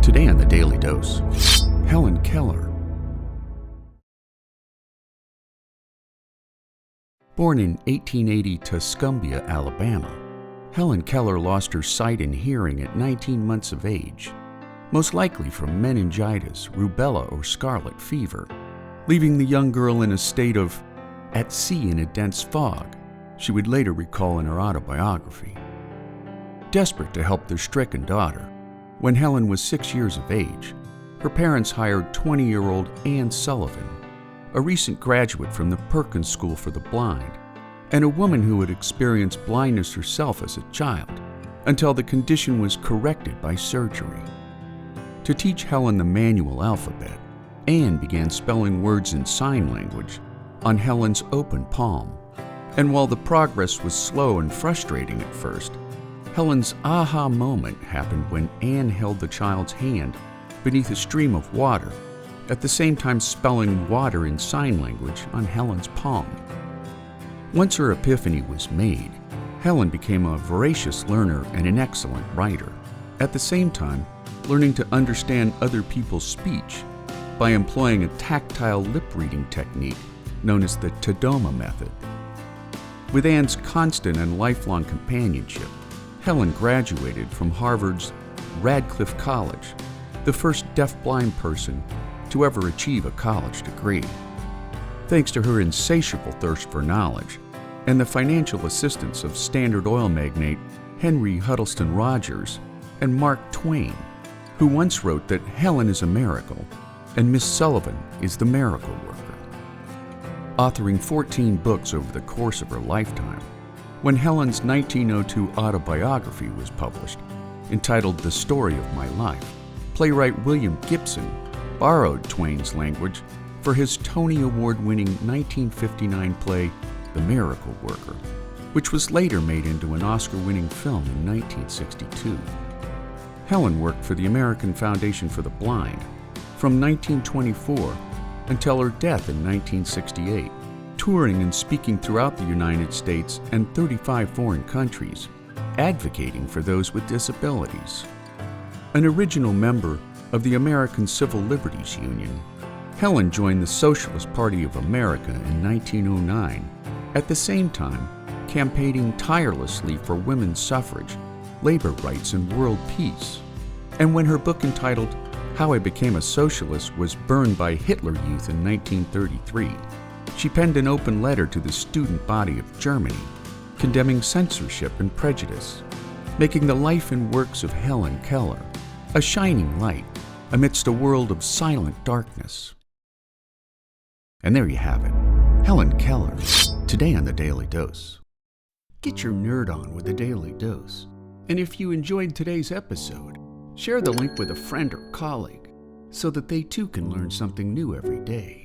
Today on the Daily Dose, Helen Keller. Born in 1880 Tuscumbia, Alabama, Helen Keller lost her sight and hearing at 19 months of age, most likely from meningitis, rubella, or scarlet fever, leaving the young girl in a state of "at sea in a dense fog," she would later recall in her autobiography. Desperate to help their stricken daughter, when Helen was 6 years of age, her parents hired 20-year-old Anne Sullivan, a recent graduate from the Perkins School for the Blind, and a woman who had experienced blindness herself as a child, until the condition was corrected by surgery. To teach Helen the manual alphabet, Anne began spelling words in sign language on Helen's open palm, and while the progress was slow and frustrating at first, Helen's aha moment happened when Anne held the child's hand beneath a stream of water, at the same time spelling water in sign language on Helen's palm. Once her epiphany was made, Helen became a voracious learner and an excellent writer, at the same time learning to understand other people's speech by employing a tactile lip-reading technique known as the Tadoma method. With Anne's constant and lifelong companionship, Helen graduated from Harvard's Radcliffe College, the first deaf-blind person to ever achieve a college degree. Thanks to her insatiable thirst for knowledge and the financial assistance of Standard Oil magnate Henry Huddleston Rogers and Mark Twain, who once wrote that Helen is a miracle and Miss Sullivan is the miracle worker. Authoring 14 books over the course of her lifetime, when Helen's 1902 autobiography was published, entitled The Story of My Life, playwright William Gibson borrowed Twain's language for his Tony Award-winning 1959 play The Miracle Worker, which was later made into an Oscar-winning film in 1962. Helen worked for the American Foundation for the Blind from 1924 until her death in 1968, touring and speaking throughout the United States and 35 foreign countries, advocating for those with disabilities. An original member of the American Civil Liberties Union, Helen joined the Socialist Party of America in 1909, at the same time campaigning tirelessly for women's suffrage, labor rights, and world peace. And when her book entitled How I Became a Socialist was burned by Hitler Youth in 1933, she penned an open letter to the student body of Germany, condemning censorship and prejudice, making the life and works of Helen Keller a shining light amidst a world of silent darkness. And there you have it, Helen Keller, today on the Daily Dose. Get your nerd on with the Daily Dose. And if you enjoyed today's episode, share the link with a friend or colleague so that they too can learn something new every day.